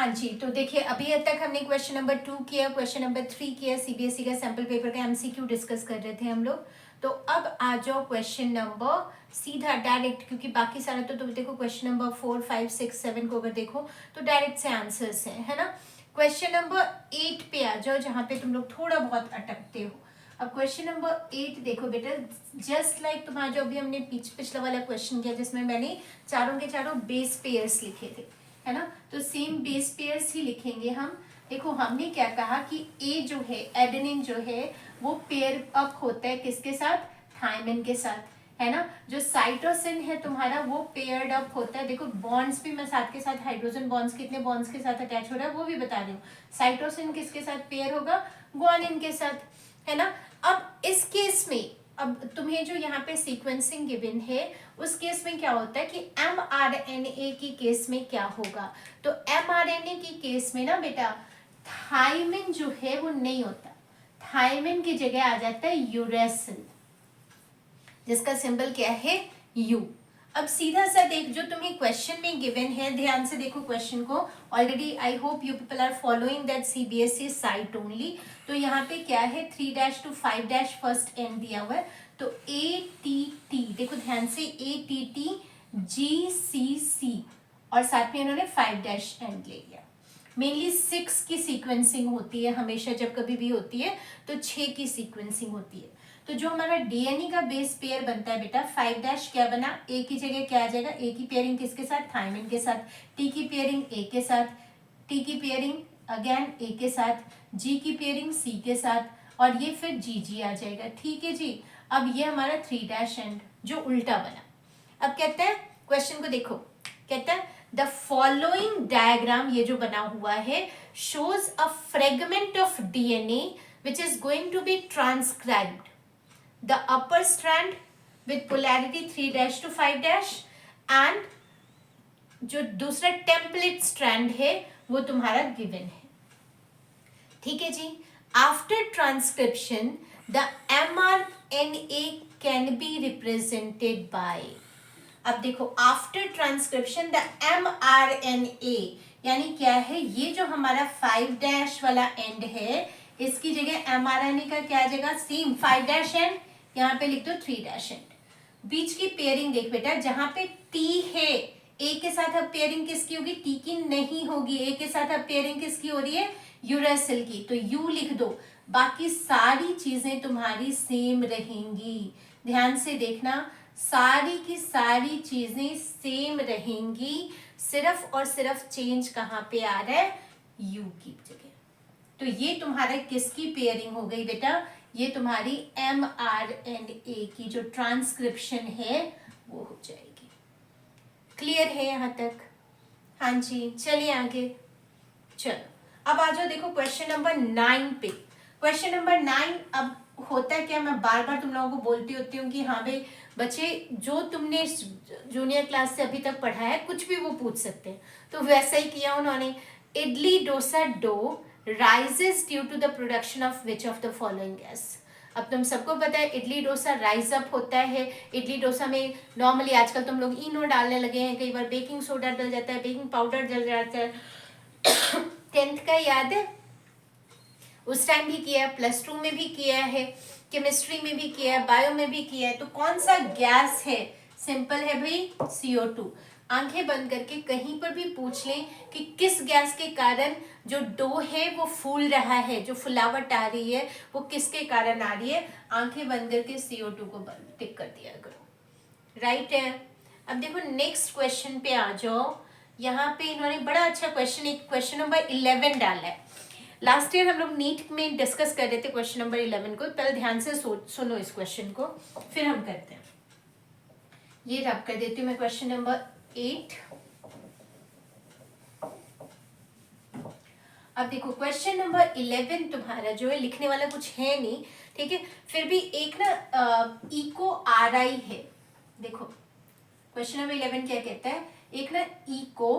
हाँ जी, तो देखिए अभी तक हमने क्वेश्चन नंबर 2 किया, क्वेश्चन नंबर 3 किया, सीबीएसई का सैम्पल पेपर का एमसीक्यू डिस्कस कर रहे थे हम लोग। तो अब आ जाओ क्वेश्चन नंबर सीधा डायरेक्ट, क्योंकि बाकी सारा तो तुम देखो क्वेश्चन नंबर 4, 5, 6, 7 को अगर देखो तो डायरेक्ट से आंसर्स हैं, है ना। क्वेश्चन नंबर 8 पे आ जाओ, जहाँ पे तुम लोग थोड़ा बहुत अटकते हो। अब क्वेश्चन नंबर 8 देखो बेटा, जस्ट लाइक तुम्हारा जो अभी हमने पिछला वाला क्वेश्चन किया जिसमें मैंने चारों के चारों बेस पेयर्स लिखे थे, है ना, तो सेम बेस पेयर्स ही लिखेंगे हम। देखो हमने क्या कहा कि ए जो है एडेनिन जो है वो पेयर अप होता है किसके साथ, थायमिन के साथ, है ना। जो साइटोसिन है तुम्हारा वो पेयर्ड अप होता है, देखो बॉन्ड्स भी मैं साथ के साथ हाइड्रोजन बॉन्ड्स कितने बॉन्ड्स के साथ अटैच हो रहा है वो भी बता रही हूँ। साइटोसिन किसके साथ पेयर होगा, ग्वानिन के साथ, है ना। अब इस केस में अब तुम्हें जो यहाँ पे सीक्वेंसिंग गिवन है उस केस में क्या होता है कि mRNA की केस में क्या होगा, तो mRNA की केस में ना बेटा थायमिन जो है वो नहीं होता, थायमिन की जगह आ जाता है यूरेसिल, जिसका सिंबल क्या है U। अब सीधा सा देख जो तुम्हें क्वेश्चन में गिवन है, ध्यान से देखो क्वेश्चन को। Already I hope you people are following that CBSE site only. तो यहाँ पे क्या है 3 to 5 फर्स्ट एंड दिया हुआ है, तो ATT देखो ध्यान से, ATT GCC और साथ में इन्होंने 5 एंड ले लिया। मेनली 6 की सीक्वेंसिंग होती है हमेशा, जब कभी भी होती है तो 6 की सीक्वेंसिंग होती है। तो जो हमारा डीएनए का बेस पेयर बनता है बेटा 5 क्या बना, ए की जगह क्या आ जाएगा, ए की पेयरिंग किसके साथ, थायमिन के साथ, टी की पेयरिंग ए के साथ, टी की पेयरिंग अगेन ए के साथ, जी की पेयरिंग सी के साथ, और ये फिर जी आ जाएगा। ठीक है जी। अब ये हमारा 3 एंड जो उल्टा बना। अब कहते हैं क्वेश्चन को देखो, कहता है द फॉलोइंग डायग्राम, ये जो बना हुआ है, shows a fragment of DNA which is going to be transcribed, the upper strand with polarity 3 to 5 and जो दूसरा टेम्पलेट स्ट्रैंड है वो तुम्हारा गिवन है। ठीक है जी। After transcription the mRNA can be represented by, अब देखो आफ्टर ट्रांसक्रिप्शन द mRNA यानी क्या है, ये जो हमारा 5 वाला एंड है इसकी जगह mRNA का क्या आ जाएगा, सेम 5 एंड, यहाँ पे लिख दो 3 एंड। बीच की पेयरिंग देख बेटा, जहां पे टी है ए के साथ अब पेयरिंग किसकी होगी, टी की नहीं होगी, ए के साथ अब पेयरिंग किसकी हो रही है, यूरेसिल की, तो यू लिख दो। बाकी सारी चीजें तुम्हारी सेम रहेंगी, ध्यान से देखना, सारी की सारी चीजें सेम रहेंगी, सिर्फ और सिर्फ चेंज कहाँ पे आ रहा है, यू की जगह। तो ये तुम्हारा किसकी पेयरिंग हो गई बेटा, ये तुम्हारी mRNA की जो ट्रांसक्रिप्शन है वो हो जाएगी। क्लियर है यहाँ तक? हाँ जी, चलिए आगे। चलो अब आ जाओ, देखो क्वेश्चन नंबर 9 पे। क्वेश्चन नंबर 9 अब होता क्या, मैं बार बार तुम लोगों को बोलती होती हूँ कि हाँ भाई बच्चे, जो तुमने जूनियर क्लास से अभी तक पढ़ा है कुछ भी वो पूछ सकते हैं, तो वैसा ही किया उन्होंने। Idli dosa dough rises due to the production of which of the following gas। अब तुम सबको पता है इडली डोसा राइज अप होता है। इडली डोसा में नॉर्मली आजकल तुम लोग इनो डालने लगे हैं, कई बार बेकिंग सोडा डल जाता है, बेकिंग पाउडर डल जाता है। 10th का याद है, उस टाइम भी किया है, +2 में भी किया है, केमिस्ट्री में भी किया है, बायो में भी किया है। तो कौन सा गैस है, सिंपल है भाई CO2। आंखें बंद करके कहीं पर भी पूछ लें कि किस गैस के कारण जो डो है वो फूल रहा है, जो फुलावट आ रही है वो किसके कारण आ रही है, आंखें बंद करके CO2 को टिक कर दिया करो। राइट है। अब देखो नेक्स्ट क्वेश्चन पे आ जाओ। यहाँ पे इन्होंने बड़ा अच्छा क्वेश्चन, एक क्वेश्चन नंबर 11 डाला है। लास्ट ईयर हम लोग नीट में डिस्कस कर रहे थे क्वेश्चन नंबर 11 को, पहले ध्यान से सुनो इस क्वेश्चन को, फिर हम करते हैं। ये रब कर देती हूँ मैं क्वेश्चन नंबर 8। अब देखो क्वेश्चन नंबर 11 तुम्हारा जो है लिखने वाला कुछ है नहीं, ठीक है, फिर भी एक ना इको RI है। देखो क्वेश्चन नंबर 11 क्या कहता है, एक ना इको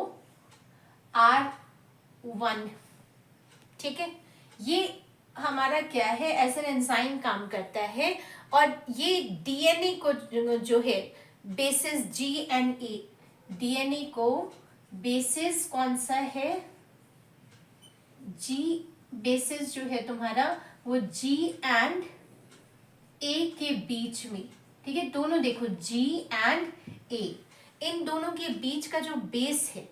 R1, ठीक है, ये हमारा क्या है, एज एन एंजाइम काम करता है, और ये डीएनए को जो है बेसिस GNA, डीएनए को बेसिस कौन सा है, जी बेसिस जो है तुम्हारा वो जी एंड ए के बीच में, ठीक है, दोनों देखो जी एंड ए, इन दोनों के बीच का जो बेस है,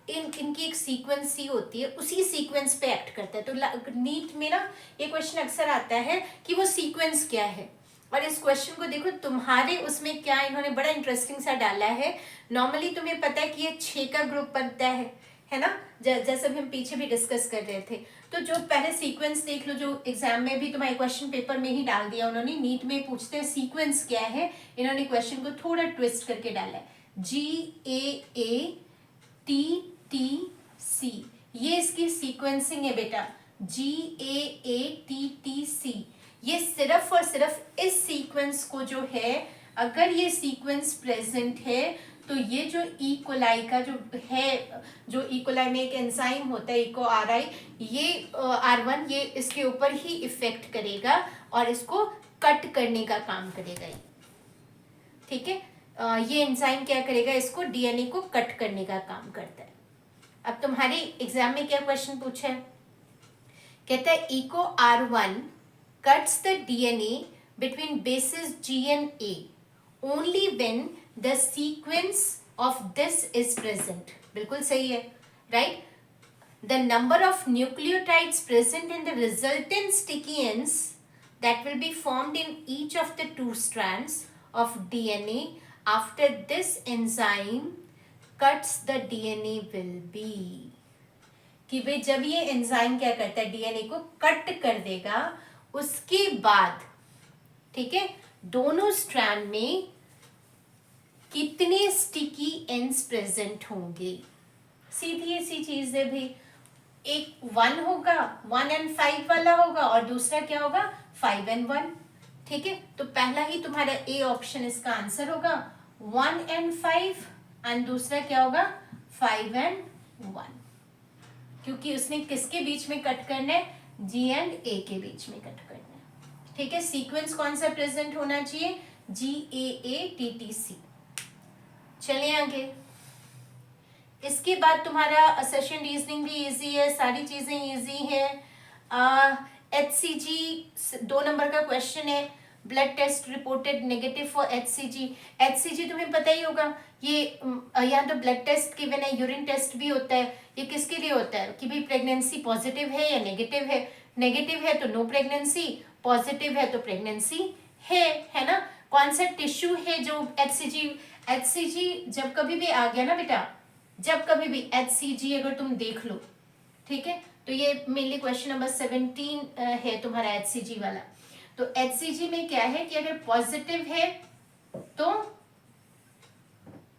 इनकी एक सीक्वेंस सी होती है, उसी सीक्वेंस पे एक्ट करता है। तो नीट में ना ये क्वेश्चन अक्सर आता है कि वो सीक्वेंस क्या है। और इस क्वेश्चन को देखो तुम्हारे उसमें क्या इन्होंने बड़ा इंटरेस्टिंग सा डाला है। नॉर्मली तुम्हें पता है कि ये 6 का ग्रुप बनता है ना, जैसे भी हम पीछे भी डिस्कस कर रहे थे। तो जो पहले सीक्वेंस देख लो, जो एग्जाम में भी तुम्हारे क्वेश्चन पेपर में ही डाल दिया उन्होंने, नीट में पूछते हैं सीक्वेंस क्या है, इन्होंने क्वेश्चन को थोड़ा ट्विस्ट करके डाला है, GAA TTC, ये इसकी सीक्वेंसिंग है बेटा, GAATTC। ये सिर्फ और सिर्फ इस सीक्वेंस को जो है, अगर ये सीक्वेंस प्रेजेंट है तो ये जो ई कोलाई का जो है, जो ई कोलाई में एक एंजाइम होता है इको RI, ये R1 ये इसके ऊपर ही इफेक्ट करेगा और इसको कट करने का काम करेगा ये, ठीक है। ये एंजाइम क्या करेगा, इसको DNA को कट करने का काम करता है। अब तुम्हारे एग्जाम में क्या क्वेश्चन पूछा है, कहता है eco R1 cuts the DNA between bases G and A only when the sequence of this is present। बिल्कुल सही है, right? The number of nucleotides present in the resultant sticky ends that will be formed in each of the 2 strands of DNA after this enzyme cuts the DNA will be, कि भाई जब ये enzyme क्या करता है, DNA को cut कर देगा, उसके बाद, ठीक है, दोनों स्ट्रैंड में कितने स्टिकी एंड्स प्रेजेंट होंगे। सीधी सी चीज है भाई, एक 1 होगा, 1 and 5 वाला होगा, और दूसरा क्या होगा 5 and 1, ठीक है। तो पहला ही तुम्हारा ए ऑप्शन इसका आंसर होगा 1 and 5, एंड दूसरा क्या होगा 5 and 1, क्योंकि उसने किसके बीच में कट करना है, G and A के बीच में कट करना है, ठीक है। सीक्वेंस कौन सा प्रेजेंट होना चाहिए, GAATTC। चलिए आगे, इसके बाद तुम्हारा असेशन रीजनिंग भी इजी है, सारी चीजें इजी है। HCG 2 नंबर का क्वेश्चन है, blood test reported negative for HCG तुम्हें पता ही होगा, ये यहाँ तो ब्लड टेस्ट गिवन है, यूरिन टेस्ट भी होता है, ये किसके लिए होता है कि भाई प्रेगनेंसी पॉजिटिव है या नेगेटिव है, नेगेटिव है तो नो प्रेगनेंसी, पॉजिटिव है तो प्रेगनेंसी है ना। कौन सा टिश्यू है जो HCG जब कभी भी आ गया ना बेटा, जब कभी भी HCG अगर तुम देख लो, ठीक है, तो ये मेनली क्वेश्चन नंबर 17 है तुम्हारा HCG वाला। तो HCG में क्या है कि अगर पॉजिटिव है तो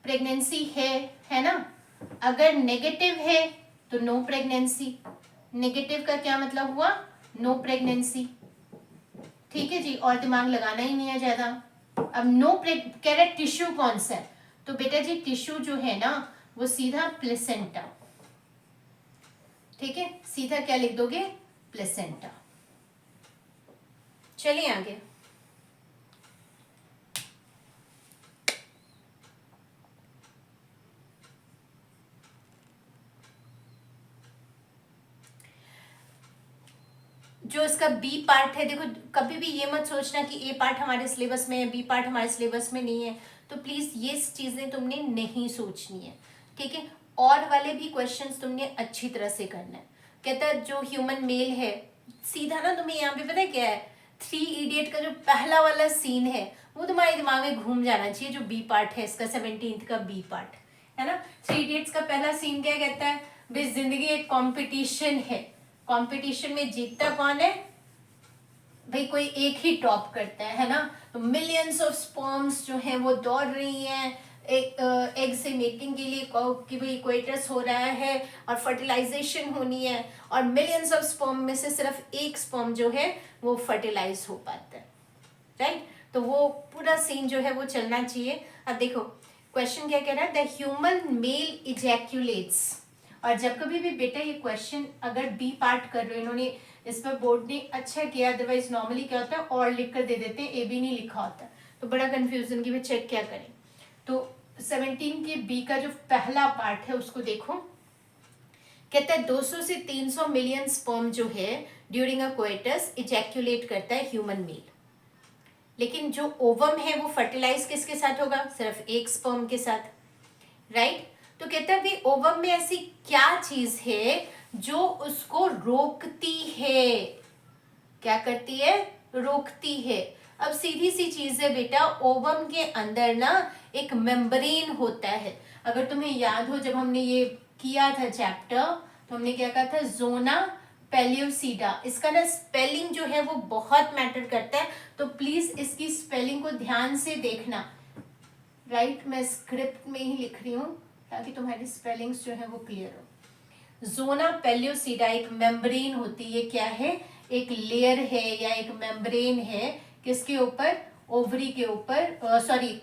प्रेगनेंसी है ना, अगर नेगेटिव है तो नो प्रेगनेंसी। नेगेटिव का क्या मतलब हुआ, नो प्रेगनेंसी, ठीक है जी, और दिमाग लगाना ही नहीं है ज्यादा। अब कह रहे टिश्यू कौन सा है, तो बेटा जी टिश्यू जो है ना वो सीधा प्लेसेंटा, ठीक है, सीधा क्या लिख दोगे प्लेसेंटा। चलिए आगे, जो इसका बी पार्ट है, देखो कभी भी ये मत सोचना कि ए पार्ट हमारे सिलेबस में है, बी पार्ट हमारे सिलेबस में नहीं है, तो प्लीज ये चीजें तुमने नहीं सोचनी है, ठीक है। और वाले भी क्वेश्चंस तुमने अच्छी तरह से करना है। कहता है जो ह्यूमन मेल है, सीधा ना तुम्हें यहाँ पे पता है क्या है, 3 इडियट का जो पहला वाला सीन है वो तुम्हारे दिमाग में घूम जाना चाहिए, जो बी पार्ट है इसका, 17th का बी पार्ट है ना। 3 इडियट्स का पहला सीन क्या कहता है, भाई जिंदगी एक कॉम्पिटिशन है, कंपटीशन में जीतता कौन है भाई, कोई एक ही टॉप करता है ना। तो मिलियंस ऑफ स्पर्म्स जो हैं वो दौड़ रही हैं एक एग से मेकिंग के लिए, कि भाई इक्वेटस हो रहा है और फर्टिलाइजेशन होनी है, और मिलियंस ऑफ स्पर्म में से सिर्फ एक स्पर्म जो है वो फर्टिलाइज हो पाता है, राइट। तो वो पूरा सीन जो है वो चलना चाहिए। अब देखो क्वेश्चन क्या कह रहा है, द ह्यूमन मेल इजैक्यूलेट्स, और जब कभी भी बेटा ये क्वेश्चन अगर बी पार्ट कर रहे हो, इन्होंने इस पर बोर्ड ने अच्छा किया, अदरवाइज नॉर्मली क्या होता है और लिख कर दे देते हैं, ए बी नहीं लिखा होता है, तो बड़ा कंफ्यूजन की भाई चेक क्या करें। तो 17 के बी का जो पहला पार्ट है उसको देखो, कहता है 200 से 300 मिलियन स्पर्म जो है ड्यूरिंग अ कोइटस इजैक्यूलेट करता है ह्यूमन मेल, लेकिन जो ओवम है वो फर्टिलाइज किसके साथ होगा? सिर्फ एक स्पर्म के साथ, राइट? तो कहता है भाई ओवम में ऐसी क्या चीज है जो उसको रोकती है? क्या करती है? रोकती है। अब सीधी सी चीज है बेटा, ओवम के अंदर ना एक मेम्ब्रेन होता है। अगर तुम्हें याद हो जब हमने ये किया था चैप्टर, तो हमने क्या कहा था? जोना पेल्यूसिडा। इसका ना स्पेलिंग जो है वो बहुत मैटर करता है, तो प्लीज इसकी स्पेलिंग को ध्यान से देखना, राइट? मैं स्क्रिप्ट में ही लिख रही हूँ ताकि तुम्हारी स्पेलिंग्स जो है वो क्लियर हो। जोना पेल्यूसिडा एक मेम्ब्रेन होती है। क्या है? एक लेयर है या एक मेम्ब्रेन है। किसके ऊपर? ओवरी के ऊपर, सॉरी,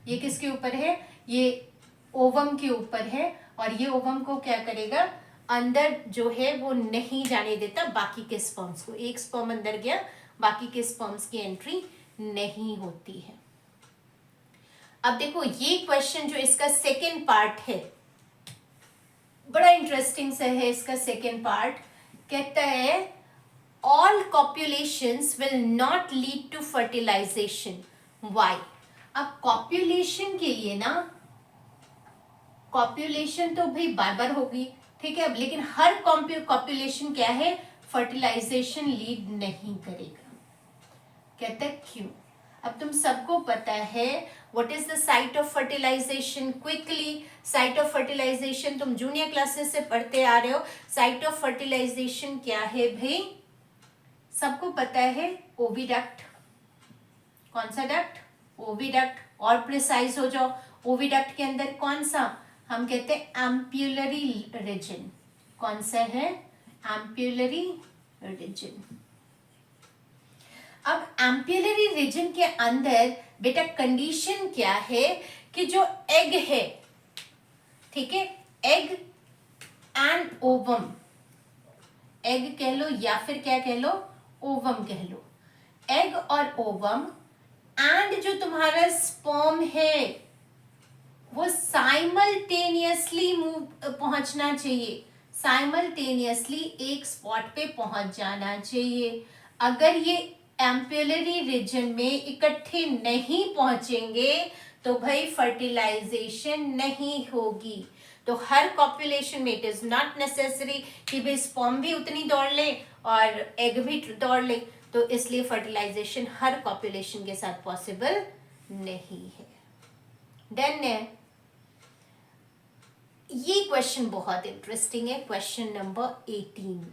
ये किसके ऊपर है? ये ओवम के ऊपर है। और ये ओवम को क्या करेगा? अंदर जो है वो नहीं जाने देता बाकी के स्पर्म्स को। एक स्पर्म अंदर गया, बाकी के स्पर्म्स की एंट्री नहीं होती है। अब देखो ये क्वेश्चन जो इसका सेकेंड पार्ट है, बड़ा इंटरेस्टिंग सा है इसका सेकेंड पार्ट। कहता है all copulations will not lead to fertilization, why? अब कॉप्युलेशन के लिए ना, कॉप्युलेशन तो भाई बार बार होगी, ठीक है, लेकिन हर कॉप्युलेशन क्या है? फर्टिलाइजेशन लीड नहीं करेगा। कहता है क्यों? अब तुम सबको पता है what is the site of fertilization? Quickly, site of fertilization तुम जूनियर क्लासेस से पढ़ते आ रहे हो। साइट ऑफ फर्टिलाइजेशन क्या है भाई? सबको पता है, ओविडक्ट। कौन सा डक्ट? ओविडक्ट। और प्रिसाइज हो जाओ, ओविडक्ट के अंदर कौन सा? हम कहते हैं एम्प्यूलरी रीजन। कौन सा है? Ampullary region. अब एम्प्यूलरी रीजन के अंदर बेटा कंडीशन क्या है कि जो एग है, ठीक है, एग एंड ओवम, एग कह लो या फिर क्या कह लो? ओवम कह लो। एग और ओवम एंड जो तुम्हारा स्पर्म है वो साइमल्टेनियसली पहुंचना चाहिए। साइमल्टेनियसली एक स्पॉट पे पहुंच जाना चाहिए। अगर ये एम्प्यूलरी रीजन में इकट्ठे नहीं पहुंचेंगे तो भाई फर्टिलाइजेशन नहीं होगी। तो हर कॉपुलेशन में इट इज नॉट नेसेसरी कि भाई स्पर्म भी उतनी दौड़ ले और एग भी दौड़ ले, तो इसलिए फर्टिलाइजेशन हर कॉपुलेशन के साथ पॉसिबल नहीं है। डन है। ये क्वेश्चन बहुत इंटरेस्टिंग है, क्वेश्चन नंबर 18।